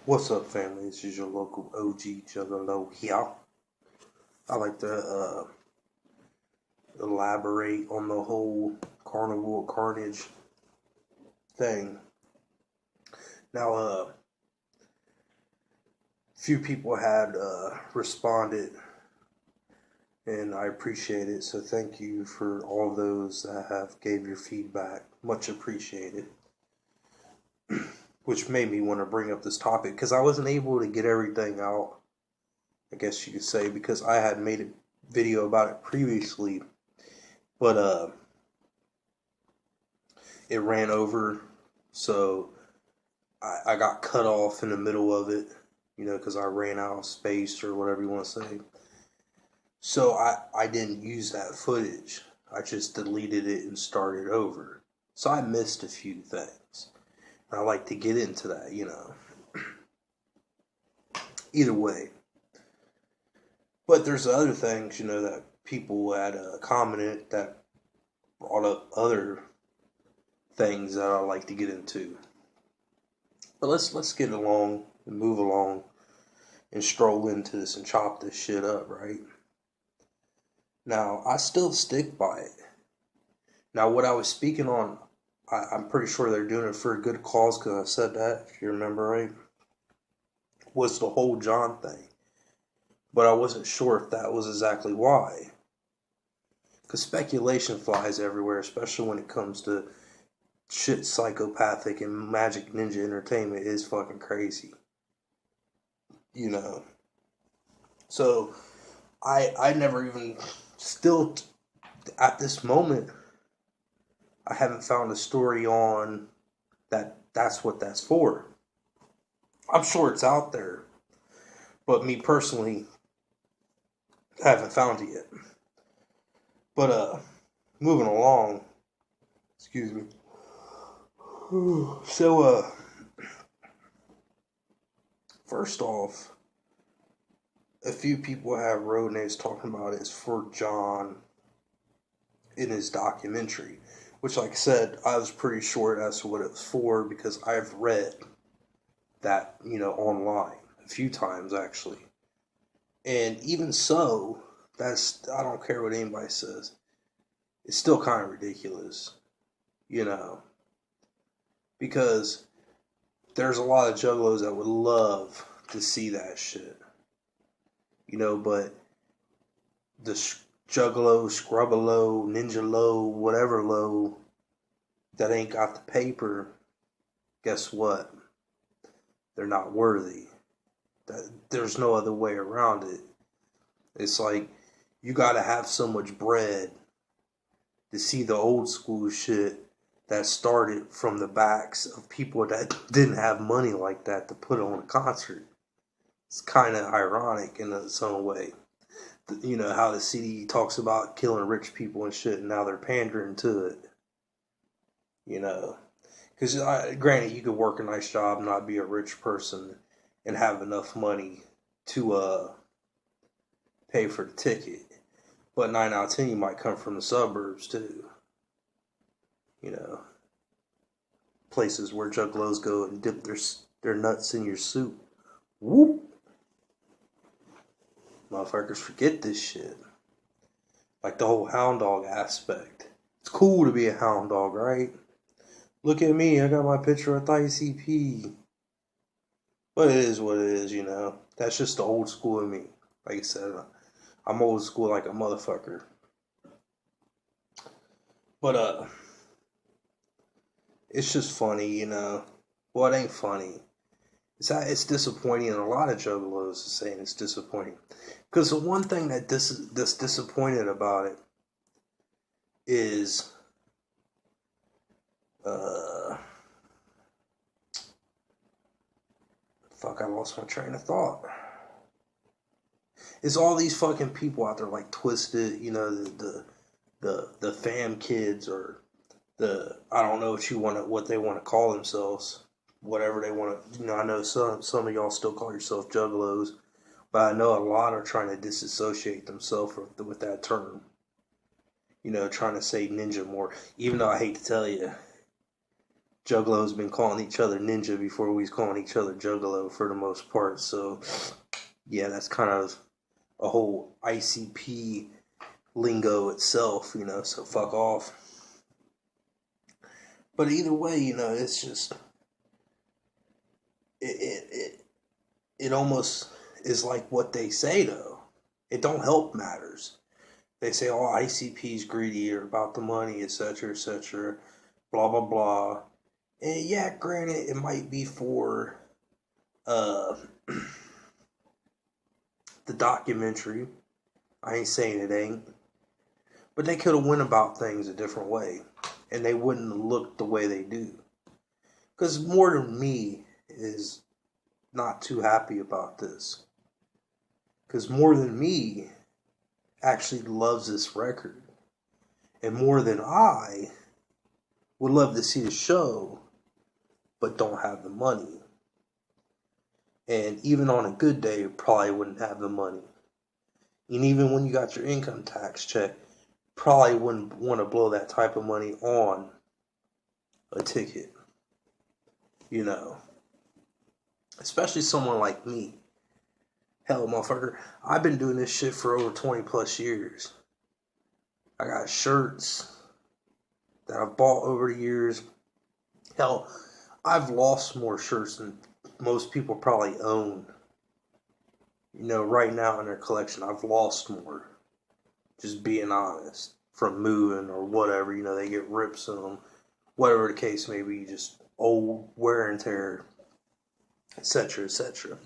What's up, family? This is your local OG Juggalo here. I like to elaborate on the whole carnival carnage thing. Now, few people had responded, and I appreciate it. So thank you for all those that have gave your feedback. Much appreciated. Which made me want to bring up this topic because I wasn't able to get everything out, I guess you could say, because I had made a video about it previously, but it ran over, so I got cut off in the middle of it, because I ran out of space or whatever you want to say. So I didn't use that footage. I just deleted it and started over. So I missed a few things. I like to get into that, Either way. But there's other things, that people had commented that brought up other things that I like to get into. But let's get along and move along and stroll into this and chop this shit up, right? Now, I still stick by it. Now, what I was speaking on, I'm pretty sure they're doing it for a good cause because I said that, if you remember right, was the whole John thing. But I wasn't sure if that was exactly why. Because speculation flies everywhere, especially when it comes to shit psychopathic and magic ninja entertainment is fucking crazy. So, I never even, still, at this moment, I haven't found a story on that's what that's for. I'm sure it's out there. But me personally, I haven't found it yet. But moving along. Excuse me. So first off, a few people have wrote and is talking about it's for John in his documentary. Which, like I said, I was pretty sure that's what it was for because I've read that, online a few times, actually. And even so, I don't care what anybody says. It's still kind of ridiculous, because there's a lot of juggalos that would love to see that shit, but the juggalo, scrubbalo, ninja low, whatever low that ain't got the paper, guess what? They're not worthy. There's no other way around it. It's like you gotta have so much bread to see the old school shit that started from the backs of people that didn't have money like that to put on a concert. It's kind of ironic in its own way. How the CD talks about killing rich people and shit, and now they're pandering to it. Because granted, you could work a nice job, not be a rich person, and have enough money to pay for the ticket. But 9 out of 10, you might come from the suburbs too. Places where juggalos go and dip their nuts in your soup. Whoop! Motherfuckers forget this shit. Like the whole hound dog aspect. It's cool to be a hound dog, right? Look at me, I got my picture with ICP. But it is what it is, That's just the old school in me. Like I said, I'm old school like a motherfucker. But, it's just funny, Well, it ain't funny. It's disappointing, and a lot of juggalos are saying it's disappointing. Because the one thing that's disappointed about it is, I lost my train of thought. It's all these fucking people out there like Twisted, the fam kids or I don't know what they want to call themselves. Whatever they want to, I know some of y'all still call yourself juggalos, but I know a lot are trying to disassociate themselves with that term. Trying to say ninja more, even though I hate to tell you, Juggalos been calling each other ninja before we was calling each other juggalo for the most part. So yeah, that's kind of a whole ICP lingo itself, so fuck off. But either way, it's just it almost is like what they say though. It don't help matters. They say, oh, ICP's greedy or about the money, etc., etc., blah, blah, blah. And yeah, granted, it might be for the documentary. I ain't saying it ain't. But they could have went about things a different way. And they wouldn't have looked the way they do. Because more than me is not too happy about this. Because more than me actually loves this record. And more than I would love to see the show, but don't have the money. And even on a good day, you probably wouldn't have the money. And even when you got your income tax check, probably wouldn't want to blow that type of money on a ticket. Especially someone like me. Hell, motherfucker, I've been doing this shit for over 20 plus years. I got shirts that I've bought over the years. Hell, I've lost more shirts than most people probably own. Right now in their collection, I've lost more. Just being honest. From moving or whatever, they get rips in them. Whatever the case may be, just old wear and tear, etc., etc.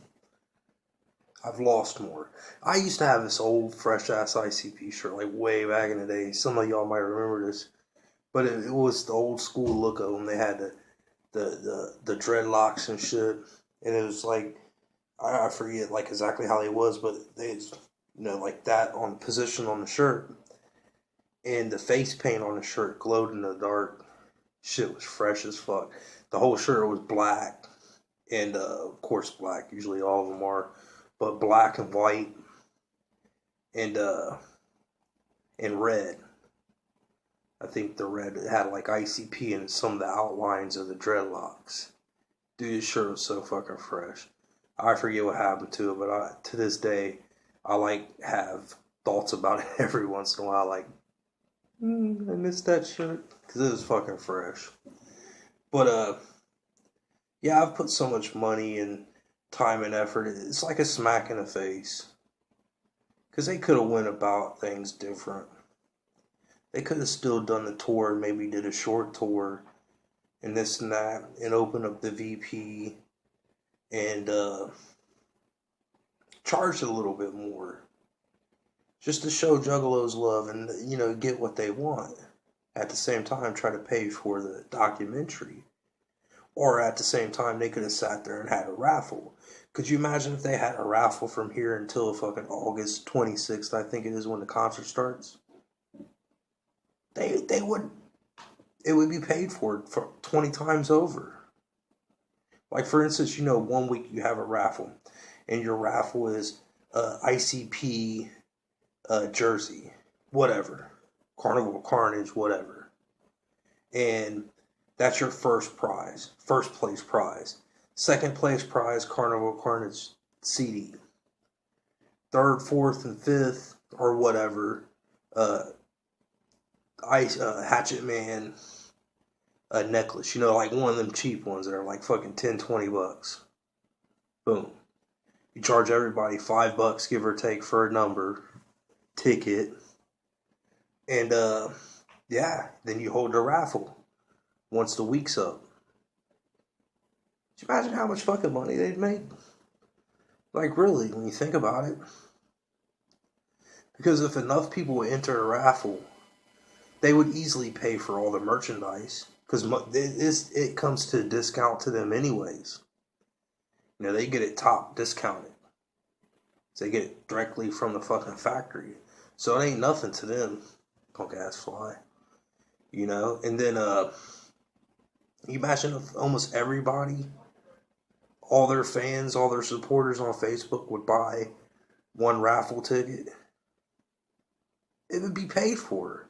I've lost more. I used to have this old fresh-ass ICP shirt, like way back in the day. Some of y'all might remember this. But it was the old school look of them. They had the dreadlocks and shit. And it was like, I forget like exactly how they was, but they, like that on position on the shirt. And the face paint on the shirt glowed in the dark. Shit was fresh as fuck. The whole shirt was black. And, of course, black. Usually all of them are. But black and white. And red. I think the red had like ICP in some of the outlines of the dreadlocks. Dude, this shirt was so fucking fresh. I forget what happened to it, but to this day, I have thoughts about it every once in a while. I missed that shirt because it was fucking fresh. But yeah, I've put so much money and time and effort. It's like a smack in the face because they could have went about things different. They could have still done the tour, maybe did a short tour and this and that, and opened up the VP and charged a little bit more. Just to show Juggalos love and, get what they want. At the same time, try to pay for the documentary. Or at the same time, they could have sat there and had a raffle. Could you imagine if they had a raffle from here until fucking August 26th, I think it is when the concert starts? They would, it would be paid for 20 times over. Like, for instance, 1 week you have a raffle, and your raffle is ICP jersey, whatever, Carnival Carnage, whatever. And that's your first prize, first place prize. Second place prize, Carnival Carnage CD. Third, fourth, and fifth, or whatever, Hatchet Man necklace. Like one of them cheap ones that are like fucking $10-$20. Boom. You charge everybody $5, give or take, for a number ticket. And yeah, then you hold the raffle once the week's up. Can you imagine how much fucking money they'd make? Like, really, when you think about it. Because if enough people enter a raffle, they would easily pay for all the merchandise. Because it comes to a discount to them anyways. They get it top discounted. So they get it directly from the fucking factory. So it ain't nothing to them. Punk ass fly. And then, you imagine if almost everybody, all their fans, all their supporters on Facebook would buy one raffle ticket. It would be paid for.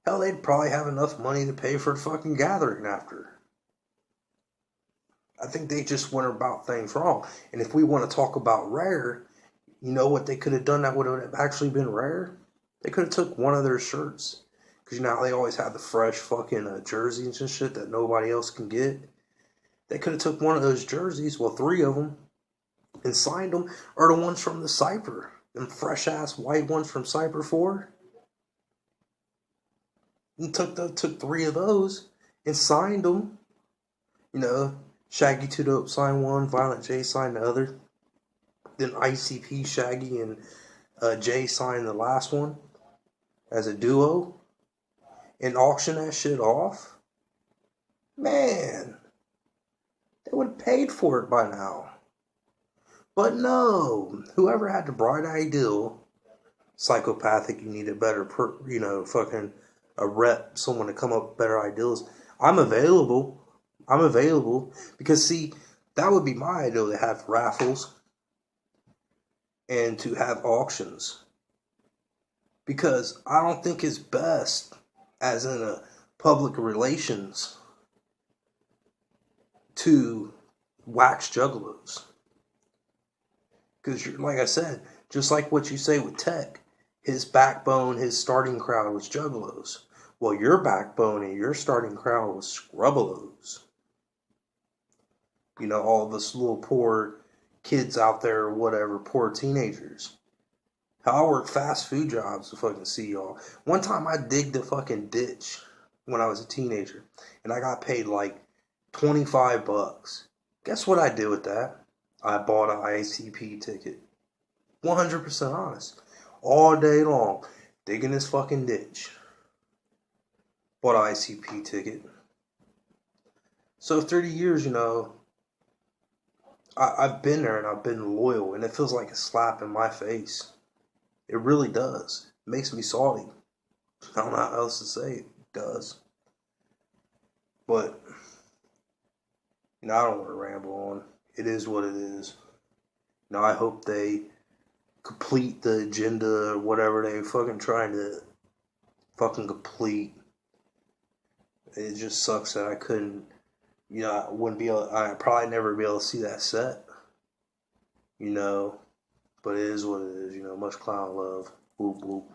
Hell, they'd probably have enough money to pay for a fucking gathering after. I think they just went about things wrong. And if we want to talk about rare, you know what they could have done that would have actually been rare? They could have took one of their shirts. Because you know how they always have the fresh fucking jerseys and shit that nobody else can get? They could have took one of those jerseys, well, 3 of them, and signed them, or the ones from the Cypher. Them fresh-ass white ones from Cypher 4. And took 3 of those and signed them. You know, Shaggy 2 Dope signed one, Violent J signed the other. Then ICP, Shaggy, and Jay signed the last one as a duo. And auction that shit off. Man, they would have paid for it by now. But no, whoever had the bright idea, psychopathic, you need a better, fucking a rep, someone to come up with better ideas. I'm available. Because, see, that would be my idea, to have raffles and to have auctions. Because I don't think it's best, as in a public relations, to wax juggalos. Because, like I said, just like what you say with Tech, his backbone, his starting crowd was juggalos. Well, your backbone and your starting crowd was scrubbalos. You know, all this little poor kids out there or whatever, poor teenagers. How I worked fast food jobs to fucking see y'all. One time I digged a fucking ditch when I was a teenager, and I got paid like $25. Guess what I did with that? I bought an ICP ticket. 100% honest. All day long, digging this fucking ditch. Bought an ICP ticket. So 30 years, you know, I've been there and I've been loyal, and it feels like a slap in my face. It really does. It makes me salty. I don't know how else to say it. It does. But, you know, I don't want to ramble on. It is what it is. You know, I hope they complete the agenda or whatever they fucking trying to fucking complete. It just sucks that I couldn't, you know, I'd probably never be able to see that set. You know, but it is what it is, you know, much clown love. Whoop whoop.